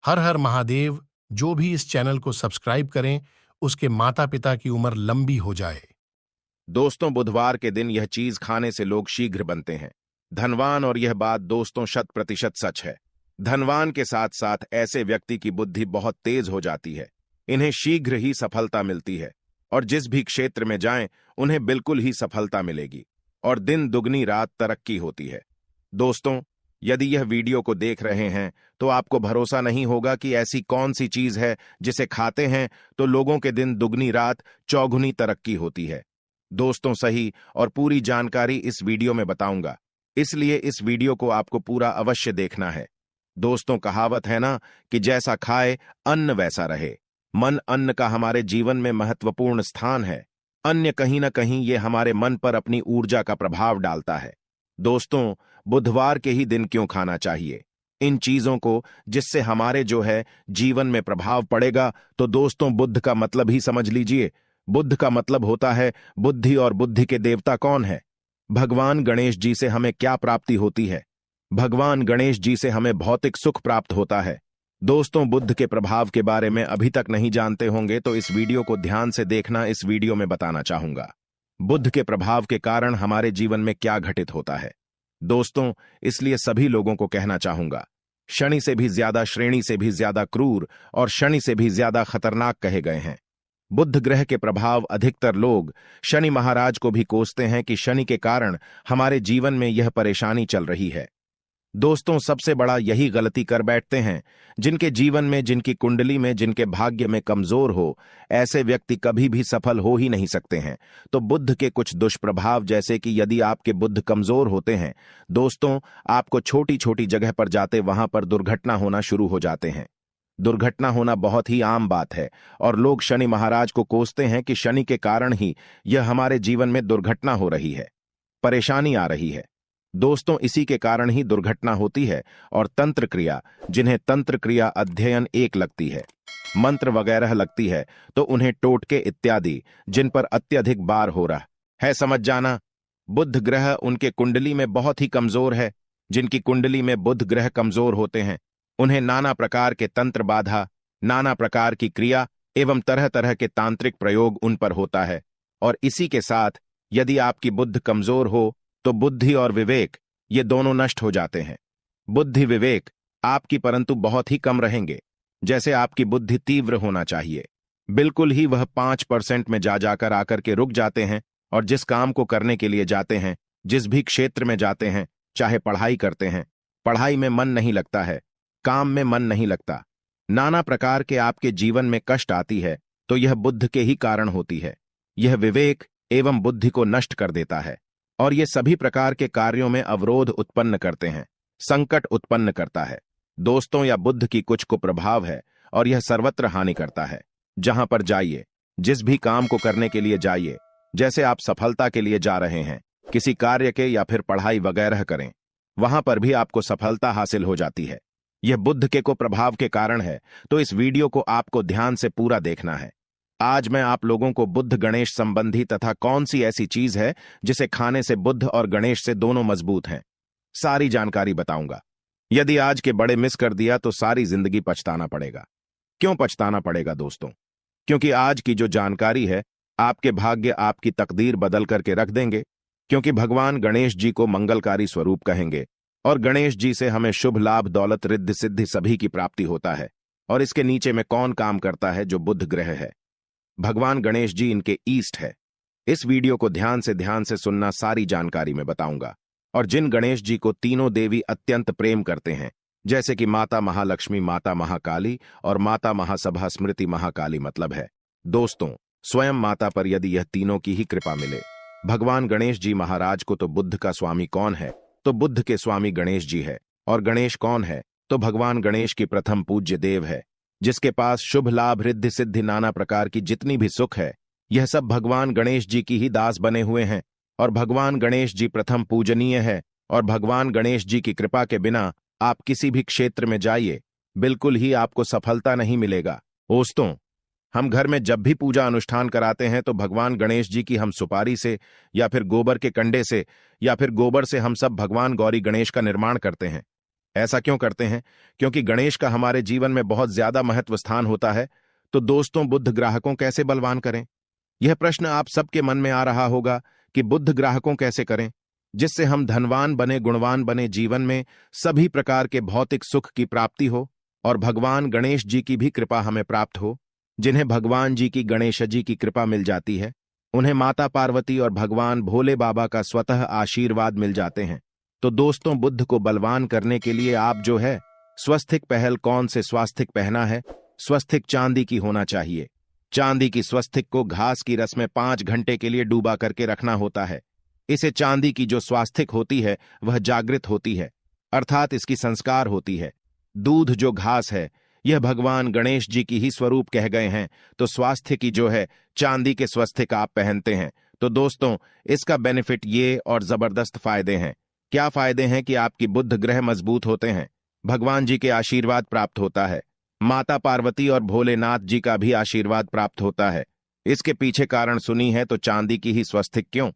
हर हर महादेव। जो भी इस चैनल को सब्सक्राइब करें, उसके माता पिता की उम्र लंबी हो जाए। दोस्तों, बुधवार के दिन यह चीज खाने से लोग शीघ्र बनते हैं धनवान। और यह बात दोस्तों 100% सच है। धनवान के साथ साथ ऐसे व्यक्ति की बुद्धि बहुत तेज हो जाती है। इन्हें शीघ्र ही सफलता मिलती है और जिस भी क्षेत्र में जाएं उन्हें बिल्कुल ही सफलता मिलेगी और दिन दुगनी रात तरक्की होती है। दोस्तों, यदि यह वीडियो को देख रहे हैं तो आपको भरोसा नहीं होगा कि ऐसी कौन सी चीज है जिसे खाते हैं तो लोगों के दिन दुगनी रात चौगुनी तरक्की होती है। दोस्तों, सही और पूरी जानकारी इस वीडियो में बताऊंगा, इसलिए इस वीडियो को आपको पूरा अवश्य देखना है। दोस्तों, कहावत है ना कि जैसा खाए अन्न वैसा रहे। मन अन्न का हमारे जीवन में महत्वपूर्ण स्थान है। अन्य कहीं ना कहीं ये हमारे मन पर अपनी ऊर्जा का प्रभाव डालता है। दोस्तों, बुधवार के ही दिन क्यों खाना चाहिए इन चीजों को जिससे हमारे जो है जीवन में प्रभाव पड़ेगा? तो दोस्तों, बुध का मतलब ही समझ लीजिए। बुद्ध का मतलब होता है बुद्धि, और बुद्धि के देवता कौन है? भगवान गणेश जी से हमें क्या प्राप्ति होती है? भगवान गणेश जी से हमें भौतिक सुख प्राप्त होता है। दोस्तों, बुद्ध के प्रभाव के बारे में अभी तक नहीं जानते होंगे तो इस वीडियो को ध्यान से देखना। इस वीडियो में बताना चाहूंगा बुद्ध के प्रभाव के कारण हमारे जीवन में क्या घटित होता है। दोस्तों, इसलिए सभी लोगों को कहना चाहूंगा, शनि से भी ज्यादा, श्रेणी से भी ज्यादा क्रूर और शनि से भी ज्यादा खतरनाक कहे गए हैं। बुध ग्रह के प्रभाव अधिकतर लोग शनि महाराज को भी कोसते हैं कि शनि के कारण हमारे जीवन में यह परेशानी चल रही है। दोस्तों, सबसे बड़ा यही गलती कर बैठते हैं जिनके जीवन में, जिनकी कुंडली में, जिनके भाग्य में कमजोर हो, ऐसे व्यक्ति कभी भी सफल हो ही नहीं सकते हैं। तो बुध के कुछ दुष्प्रभाव, जैसे कि यदि आपके बुध कमजोर होते हैं दोस्तों, आपको छोटी छोटी जगह पर जाते वहां पर दुर्घटना होना शुरू हो जाते हैं। दुर्घटना होना बहुत ही आम बात है और लोग शनि महाराज को कोसते हैं कि शनि के कारण ही यह हमारे जीवन में दुर्घटना हो रही है, परेशानी आ रही है। दोस्तों, इसी के कारण ही दुर्घटना होती है। और तंत्र क्रिया, जिन्हें तंत्र क्रिया अध्ययन एक लगती है, मंत्र वगैरह लगती है, तो उन्हें टोटके इत्यादि जिन पर अत्यधिक बार हो रहा है, समझ जाना। बुध ग्रह उनके कुंडली में बहुत ही कमजोर है। जिनकी कुंडली में बुध ग्रह कमजोर होते हैं उन्हें नाना प्रकार के तंत्र बाधा, नाना प्रकार की क्रिया एवं तरह तरह के तांत्रिक प्रयोग उन पर होता है। और इसी के साथ यदि आपकी बुद्ध कमजोर हो तो बुद्धि और विवेक ये दोनों नष्ट हो जाते हैं। बुद्धि विवेक आपकी परंतु बहुत ही कम रहेंगे। जैसे आपकी बुद्धि तीव्र होना चाहिए, बिल्कुल ही वह 5% में जा जाकर आकर के रुक जाते हैं। और जिस काम को करने के लिए जाते हैं, जिस भी क्षेत्र में जाते हैं, चाहे पढ़ाई करते हैं, पढ़ाई में मन नहीं लगता है, काम में मन नहीं लगता, नाना प्रकार के आपके जीवन में कष्ट आती है, तो यह बुद्ध के ही कारण होती है। यह विवेक एवं बुद्धि को नष्ट कर देता है और ये सभी प्रकार के कार्यों में अवरोध उत्पन्न करते हैं, संकट उत्पन्न करता है। दोस्तों, यह बुद्ध की कुछ कुप्रभाव है और यह सर्वत्र हानि करता है। जहां पर जाइए, जिस भी काम को करने के लिए जाइए, जैसे आप सफलता के लिए जा रहे हैं, किसी कार्य के या फिर पढ़ाई वगैरह करें, वहां पर भी आपको सफलता हासिल हो जाती है। यह बुद्ध के को प्रभाव के कारण है। तो इस वीडियो को आपको ध्यान से पूरा देखना है। आज मैं आप लोगों को बुद्ध गणेश संबंधी तथा कौन सी ऐसी चीज है जिसे खाने से बुद्ध और गणेश से दोनों मजबूत हैं, सारी जानकारी बताऊंगा। यदि आज के बड़े मिस कर दिया तो सारी जिंदगी पछताना पड़ेगा। क्यों पछताना पड़ेगा दोस्तों? क्योंकि आज की जो जानकारी है आपके भाग्य, आपकी तकदीर बदल करके रख देंगे। क्योंकि भगवान गणेश जी को मंगलकारी स्वरूप कहेंगे और गणेश जी से हमें शुभ लाभ, दौलत, रिद्धि सिद्धि सभी की प्राप्ति होता है। और इसके नीचे में कौन काम करता है? जो बुध ग्रह है, भगवान गणेश जी इनके ईस्ट है। इस वीडियो को ध्यान से सुनना, सारी जानकारी में बताऊंगा। और जिन गणेश जी को तीनों देवी अत्यंत प्रेम करते हैं, जैसे कि माता महालक्ष्मी, माता महाकाली और माता महासभा स्मृति महाकाली, मतलब है दोस्तों स्वयं माता पर यदि यह तीनों की ही कृपा मिले। भगवान गणेश जी महाराज को तो बुद्ध का स्वामी कौन है? तो बुद्ध के स्वामी गणेश जी है। और गणेश कौन है? तो भगवान गणेश की प्रथम पूज्य देव है, जिसके पास शुभ लाभ, रिद्धि सिद्धि, नाना प्रकार की जितनी भी सुख है, यह सब भगवान गणेश जी की ही दास बने हुए हैं। और भगवान गणेश जी प्रथम पूजनीय है। और भगवान गणेश जी की कृपा के बिना आप किसी भी क्षेत्र में जाइए, बिल्कुल ही आपको सफलता नहीं मिलेगा। दोस्तों, हम घर में जब भी पूजा अनुष्ठान कराते हैं तो भगवान गणेश जी की हम सुपारी से या फिर गोबर के कंडे से या फिर गोबर से हम सब भगवान गौरी गणेश का निर्माण करते हैं। ऐसा क्यों करते हैं? क्योंकि गणेश का हमारे जीवन में बहुत ज्यादा महत्व स्थान होता है। तो दोस्तों, बुद्ध ग्राहकों कैसे बलवान करें? यह प्रश्न आप सबके मन में आ रहा होगा कि बुद्ध ग्राहकों कैसे करें जिससे हम धनवान बने, गुणवान बने, जीवन में सभी प्रकार के भौतिक सुख की प्राप्ति हो और भगवान गणेश जी की भी कृपा हमें प्राप्त हो। जिन्हें भगवान जी की, गणेश जी की कृपा मिल जाती है, उन्हें माता पार्वती और भगवान भोले बाबा का स्वतः आशीर्वाद मिल जाते हैं। तो दोस्तों, बुद्ध को बलवान करने के लिए आप जो है स्वस्तिक पहल कौन से स्वास्तिक पहना है? स्वस्तिक चांदी की होना चाहिए। चांदी की स्वस्तिक को घास की रस में 5 घंटे के लिए डूबा करके रखना होता है। इसे चांदी की जो स्वास्तिक होती है वह जागृत होती है, अर्थात इसकी संस्कार होती है। दूध जो घास है यह भगवान गणेश जी की ही स्वरूप कह गए हैं। तो स्वास्थ्य की जो है चांदी के स्वस्तिक आप पहनते हैं। तो दोस्तों, इसका बेनिफिट ये और जबरदस्त फायदे हैं। क्या फायदे हैं कि आपकी बुद्ध ग्रह मजबूत होते हैं, भगवान जी के आशीर्वाद प्राप्त होता है, माता पार्वती और भोलेनाथ जी का भी आशीर्वाद प्राप्त होता है। इसके पीछे कारण सुनी है तो चांदी की ही स्वस्तिक क्यों?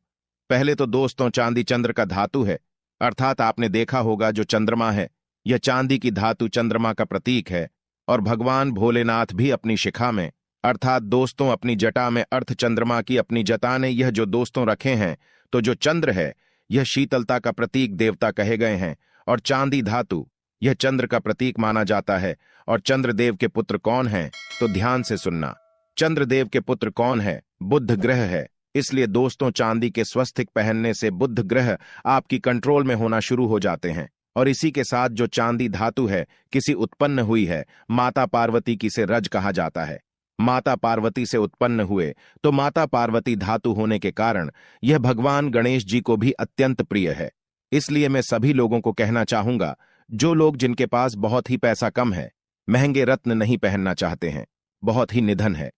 पहले तो दोस्तों, चांदी चंद्र का धातु है, अर्थात आपने देखा होगा जो चंद्रमा है यह चांदी की धातु चंद्रमा का प्रतीक है। और भगवान भोलेनाथ भी अपनी शिखा में, अर्थात दोस्तों अपनी जटा में अर्थ चंद्रमा की अपनी जटा ने यह जो दोस्तों रखे हैं, तो जो चंद्र है यह शीतलता का प्रतीक देवता कहे गए हैं और चांदी धातु यह चंद्र का प्रतीक माना जाता है। और चंद्रदेव के पुत्र कौन हैं? तो ध्यान से सुनना, चंद्रदेव के पुत्र कौन है? बुद्ध ग्रह है। इसलिए दोस्तों, चांदी के स्वस्तिक पहनने से बुद्ध ग्रह आपकी कंट्रोल में होना शुरू हो जाते हैं। और इसी के साथ जो चांदी धातु है किसी उत्पन्न हुई है, माता पार्वती की से रज कहा जाता है। माता पार्वती से उत्पन्न हुए तो माता पार्वती धातु होने के कारण यह भगवान गणेश जी को भी अत्यंत प्रिय है। इसलिए मैं सभी लोगों को कहना चाहूंगा, जो लोग जिनके पास बहुत ही पैसा कम है, महंगे रत्न नहीं पहनना चाहते हैं, बहुत ही निधन है,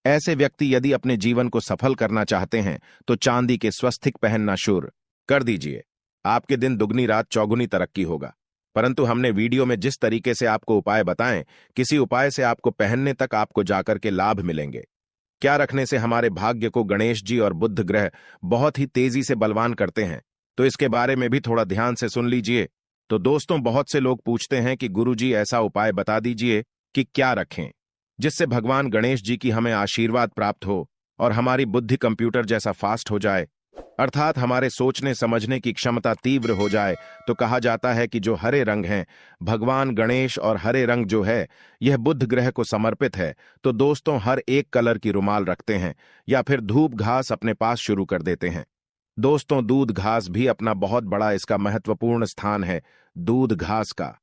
ऐसे व्यक्ति यदि अपने जीवन को सफल करना चाहते हैं तो चांदी के स्वस्तिक पहनना शुरू कर दीजिए। आपके दिन दुगनी रात चौगुनी तरक्की होगा। परंतु हमने वीडियो में जिस तरीके से आपको उपाय बताएं, किसी उपाय से आपको पहनने तक आपको जाकर के लाभ मिलेंगे। क्या रखने से हमारे भाग्य को गणेश जी और बुद्ध ग्रह बहुत ही तेजी से बलवान करते हैं, तो इसके बारे में भी थोड़ा ध्यान से सुन लीजिए। तो दोस्तों, बहुत से लोग पूछते हैं कि गुरुजी ऐसा उपाय बता दीजिए कि क्या रखें जिससे भगवान गणेश जी की हमें आशीर्वाद प्राप्त हो और हमारी बुद्धि कंप्यूटर जैसा फास्ट हो जाए, अर्थात हमारे सोचने समझने की क्षमता तीव्र हो जाए। तो कहा जाता है कि जो हरे रंग हैं, भगवान गणेश और हरे रंग जो है यह बुद्ध ग्रह को समर्पित है। तो दोस्तों, हर एक कलर की रुमाल रखते हैं या फिर धूप घास अपने पास शुरू कर देते हैं। दोस्तों, दूध घास भी अपना बहुत बड़ा इसका महत्वपूर्ण स्थान है। दूध घास का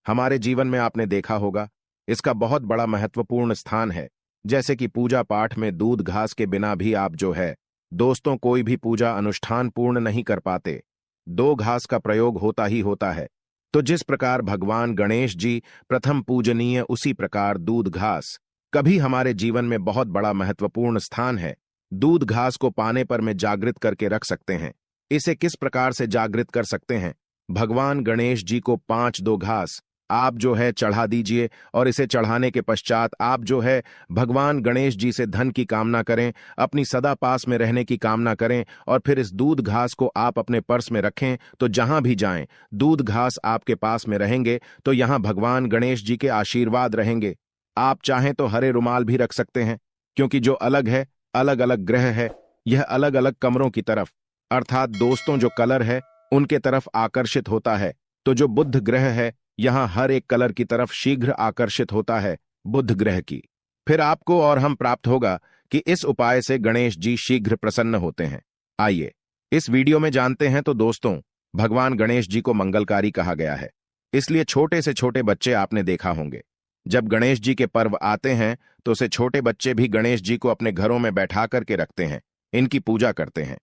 हमारे जीवन में आपने देखा होगा इसका बहुत बड़ा महत्वपूर्ण स्थान है। जैसे कि पूजा पाठ में दूध घास के बिना भी आप जो है दोस्तों कोई भी पूजा अनुष्ठान पूर्ण नहीं कर पाते। दो घास का प्रयोग होता ही होता है। तो जिस प्रकार भगवान गणेश जी प्रथम पूजनीय, उसी प्रकार दूध घास कभी हमारे जीवन में बहुत बड़ा महत्वपूर्ण स्थान है। दूध घास को पाने पर में जागृत करके रख सकते हैं। इसे किस प्रकार से जागृत कर सकते हैं? भगवान गणेश जी को 5 दो घास आप जो है चढ़ा दीजिए और इसे चढ़ाने के पश्चात आप जो है भगवान गणेश जी से धन की कामना करें, अपनी सदा पास में रहने की कामना करें और फिर इस दूध घास को आप अपने पर्स में रखें। तो जहां भी जाएं दूध घास आपके पास में रहेंगे तो यहां भगवान गणेश जी के आशीर्वाद रहेंगे। आप चाहें तो हरे रुमाल भी रख सकते हैं, क्योंकि जो अलग है, अलग अलग ग्रह है, यह अलग अलग कमरों की तरफ, अर्थात दोस्तों जो कलर है उनके तरफ आकर्षित होता है। तो जो बुद्ध ग्रह है यहां हर एक कलर की तरफ शीघ्र आकर्षित होता है बुद्ध ग्रह की। फिर आपको और हम प्राप्त होगा कि इस उपाय से गणेश जी शीघ्र प्रसन्न होते हैं। आइए इस वीडियो में जानते हैं। तो दोस्तों, भगवान गणेश जी को मंगलकारी कहा गया है, इसलिए छोटे से छोटे बच्चे आपने देखा होंगे जब गणेश जी के पर्व आते हैं तो उसे छोटे बच्चे भी गणेश जी को अपने घरों में बैठा करके रखते हैं, इनकी पूजा करते हैं।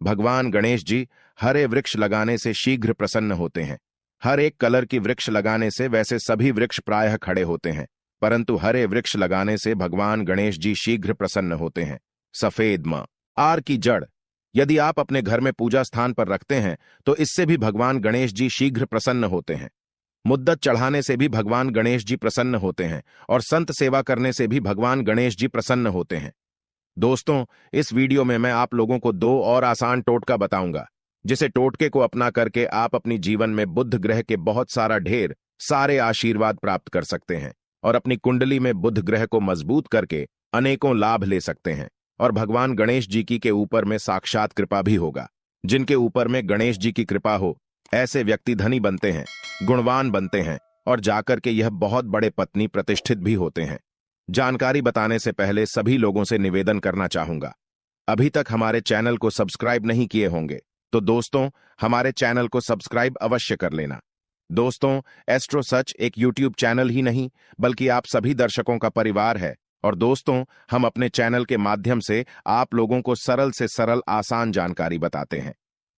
भगवान गणेश जी हरे वृक्ष लगाने से शीघ्र प्रसन्न होते हैं। हर एक कलर की वृक्ष लगाने से वैसे सभी वृक्ष प्रायः खड़े होते हैं, परंतु हरे वृक्ष लगाने से भगवान गणेश जी शीघ्र प्रसन्न होते हैं। सफेद मां आर की जड़ यदि आप अपने घर में पूजा स्थान पर रखते हैं तो इससे भी भगवान गणेश जी शीघ्र प्रसन्न होते हैं। मुद्दत चढ़ाने से भी भगवान गणेश जी प्रसन्न होते हैं और संत सेवा करने से भी भगवान गणेश जी प्रसन्न होते हैं। दोस्तों, इस वीडियो में मैं आप लोगों को 2 और आसान टोटका बताऊंगा, जिसे टोटके को अपना करके आप अपनी जीवन में बुद्ध ग्रह के बहुत सारा ढेर सारे आशीर्वाद प्राप्त कर सकते हैं और अपनी कुंडली में बुध ग्रह को मजबूत करके अनेकों लाभ ले सकते हैं। और भगवान गणेश जी की के ऊपर में साक्षात कृपा भी होगा। जिनके ऊपर में गणेश जी की कृपा हो, ऐसे व्यक्ति धनी बनते हैं, गुणवान बनते हैं और जाकर के यह बहुत बड़े पत्नी प्रतिष्ठित भी होते हैं। जानकारी बताने से पहले सभी लोगों से निवेदन करना चाहूंगा, अभी तक हमारे चैनल को सब्सक्राइब नहीं किए होंगे तो दोस्तों हमारे चैनल को सब्सक्राइब अवश्य कर लेना। दोस्तों, एस्ट्रो सच एक यूट्यूब चैनल ही नहीं बल्कि आप सभी दर्शकों का परिवार है। और दोस्तों, हम अपने चैनल के माध्यम से आप लोगों को सरल से सरल आसान जानकारी बताते हैं।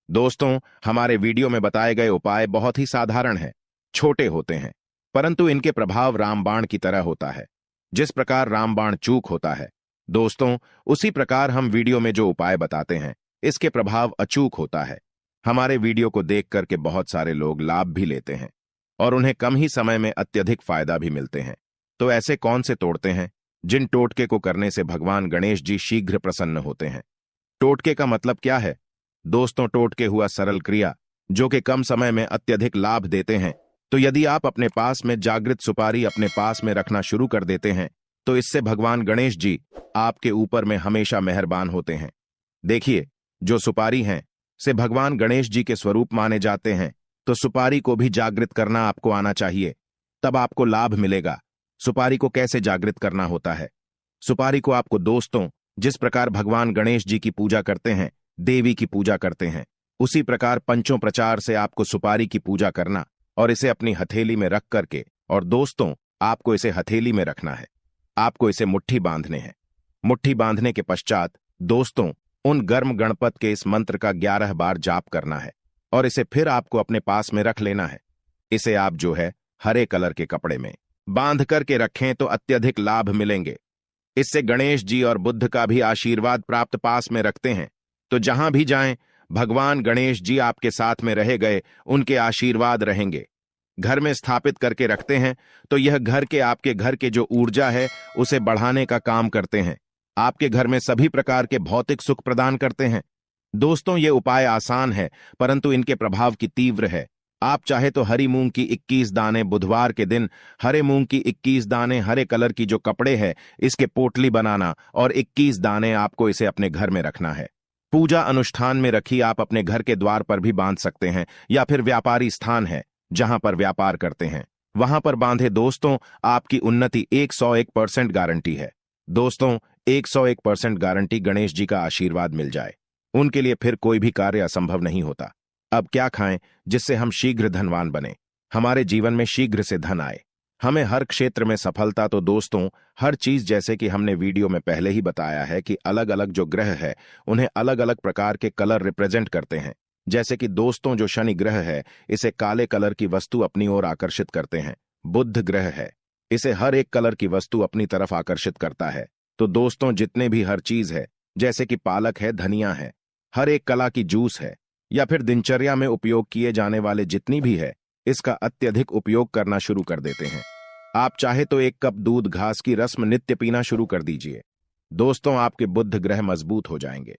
दोस्तों, हमारे वीडियो में बताए गए उपाय बहुत ही साधारण हैं, छोटे होते हैं, परंतु इनके प्रभाव रामबाण की तरह होता है। जिस प्रकार रामबाण चूक होता है दोस्तों, उसी प्रकार हम वीडियो में जो उपाय बताते हैं इसके प्रभाव अचूक होता है। हमारे वीडियो को देख करके बहुत सारे लोग लाभ भी लेते हैं और उन्हें कम ही समय में अत्यधिक फायदा भी मिलते हैं। तो ऐसे कौन से तोड़ते हैं जिन टोटके को करने से भगवान गणेश जी शीघ्र प्रसन्न होते हैं? टोटके का मतलब क्या है दोस्तों? टोटके हुआ सरल क्रिया जो कि कम समय में अत्यधिक लाभ देते हैं। तो यदि आप अपने पास में जागृत सुपारी अपने पास में रखना शुरू कर देते हैं तो इससे भगवान गणेश जी आपके ऊपर में हमेशा मेहरबान होते हैं। देखिए, जो सुपारी हैं से भगवान गणेश जी के स्वरूप माने जाते हैं, तो सुपारी को भी जागृत करना आपको आना चाहिए, तब आपको लाभ मिलेगा। सुपारी को कैसे जागृत करना होता है? सुपारी को आपको दोस्तों जिस प्रकार भगवान गणेश जी की पूजा करते हैं, देवी की पूजा करते हैं, उसी प्रकार पंचों प्रचार से आपको सुपारी की पूजा करना और इसे अपनी हथेली में रख करके, और दोस्तों आपको इसे हथेली में रखना है, आपको इसे मुट्ठी बांधने हैं। मुट्ठी बांधने के पश्चात दोस्तों उन गर्म गणपत के इस मंत्र का 11 बार जाप करना है और इसे फिर आपको अपने पास में रख लेना है। इसे आप जो है हरे कलर के कपड़े में बांध करके रखें तो अत्यधिक लाभ मिलेंगे। इससे गणेश जी और बुद्ध का भी आशीर्वाद प्राप्त पास में रखते हैं, तो जहां भी जाएं भगवान गणेश जी आपके साथ में रहे गए, उनके आशीर्वाद रहेंगे। घर में स्थापित करके रखते हैं तो यह घर के आपके घर के जो ऊर्जा है उसे बढ़ाने का काम करते हैं, आपके घर में सभी प्रकार के भौतिक सुख प्रदान करते हैं। दोस्तों, ये उपाय आसान है परंतु इनके प्रभाव की तीव्र है। आप चाहे तो हरी मूंग की 21 दाने बुधवार के दिन, हरे मूंग की 21 दाने हरे कलर की जो कपड़े है इसके पोटली बनाना और 21 दाने आपको इसे अपने घर में रखना है। पूजा अनुष्ठान में रखी आप अपने घर के द्वार पर भी बांध सकते हैं या फिर व्यापारी स्थान है जहां पर व्यापार करते हैं वहां पर बांधे। दोस्तों, आपकी उन्नति 101% गारंटी है। दोस्तों, 101% गारंटी गणेश जी का आशीर्वाद मिल जाए, उनके लिए फिर कोई भी कार्य असंभव नहीं होता। अब क्या खाएं जिससे हम शीघ्र धनवान बने, हमारे जीवन में शीघ्र से धन आए, हमें हर क्षेत्र में सफलता? तो दोस्तों, हर चीज जैसे कि हमने वीडियो में पहले ही बताया है कि अलग अलग जो ग्रह है उन्हें अलग अलग प्रकार के कलर रिप्रेजेंट करते हैं। जैसे कि दोस्तों जो शनि ग्रह है इसे काले कलर की वस्तु अपनी ओर आकर्षित करते हैं। बुध ग्रह है, इसे हर एक कलर की वस्तु अपनी तरफ आकर्षित करता है। तो दोस्तों, जितने भी हर चीज है जैसे कि पालक है, धनिया है, हर एक कला की जूस है या फिर दिनचर्या में उपयोग किए जाने वाले जितनी भी है, इसका अत्यधिक उपयोग करना शुरू कर देते हैं। आप चाहे तो 1 कप दूध घास की रस्म नित्य पीना शुरू कर दीजिए। दोस्तों, आपके बुध ग्रह मजबूत हो जाएंगे,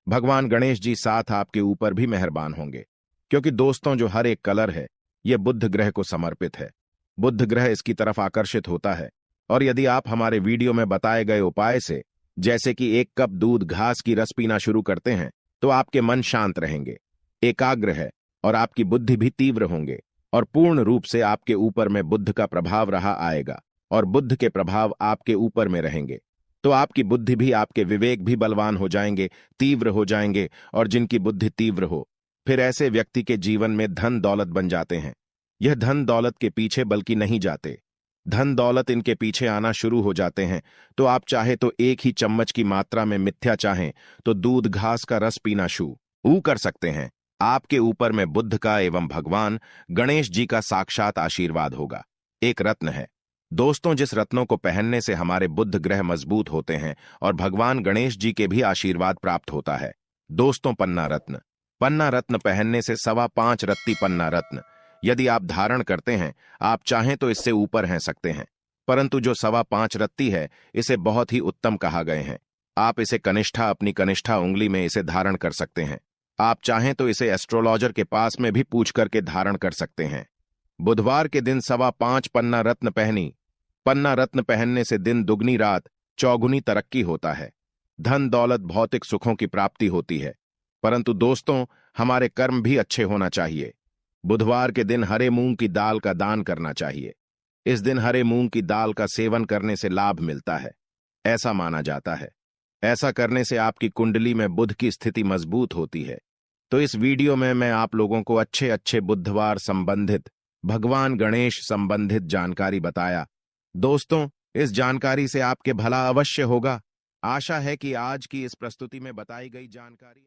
भगवान गणेश जी साथ आपके ऊपर भी मेहरबान होंगे, क्योंकि दोस्तों जो हर एक कलर है यह बुध ग्रह को समर्पित है। बुध ग्रह इसकी तरफ आकर्षित होता है। और यदि आप हमारे वीडियो में बताए गए उपाय से जैसे कि 1 कप दूध घास की रस पीना शुरू करते हैं तो आपके मन शांत रहेंगे, एकाग्र है और आपकी बुद्धि भी तीव्र होंगे और पूर्ण रूप से आपके ऊपर में बुद्ध का प्रभाव रहा आएगा और बुद्ध के प्रभाव आपके ऊपर में रहेंगे। तो आपकी बुद्धि भी, आपके विवेक भी बलवान हो जाएंगे, तीव्र हो जाएंगे। और जिनकी बुद्धि तीव्र हो फिर ऐसे व्यक्ति के जीवन में धन दौलत बन जाते हैं। यह धन दौलत के पीछे बल्कि नहीं जाते, धन दौलत इनके पीछे आना शुरू हो जाते हैं। तो आप चाहे तो 1 ही चम्मच की मात्रा में मिथ्या चाहें तो दूध घास का रस पीना शुरू कर सकते हैं। आपके ऊपर में बुद्ध का एवं भगवान गणेश जी का साक्षात आशीर्वाद होगा। एक रत्न है दोस्तों, जिस रत्नों को पहनने से हमारे बुद्ध ग्रह मजबूत होते हैं और भगवान गणेश जी के भी आशीर्वाद प्राप्त होता है। दोस्तों, पन्ना रत्न। पन्ना रत्न पहनने से 5.25 रत्ती पन्ना रत्न यदि आप धारण करते हैं, आप चाहें तो इससे ऊपर हैं सकते हैं, परंतु जो 5.25 रत्ती है इसे बहुत ही उत्तम कहा गए हैं। आप इसे कनिष्ठा, अपनी कनिष्ठा उंगली में इसे धारण कर सकते हैं। आप चाहें तो इसे एस्ट्रोलॉजर के पास में भी पूछ करके धारण कर सकते हैं। बुधवार के दिन 5.25 पन्ना रत्न पहनी। पन्ना रत्न पहनने से दिन दुगनी रात चौगुनी तरक्की होता है। धन दौलत भौतिक सुखों की प्राप्ति होती है, परंतु दोस्तों हमारे कर्म भी अच्छे होना चाहिए। बुधवार के दिन हरे मूंग की दाल का दान करना चाहिए। इस दिन हरे मूंग की दाल का सेवन करने से लाभ मिलता है, ऐसा माना जाता है। ऐसा करने से आपकी कुंडली में बुध की स्थिति मजबूत होती है। तो इस वीडियो में मैं आप लोगों को अच्छे अच्छे बुधवार संबंधित, भगवान गणेश संबंधित जानकारी बताया। दोस्तों इस जानकारी से आपके भला अवश्य होगा। आशा है कि आज की इस प्रस्तुति में बताई गई जानकारी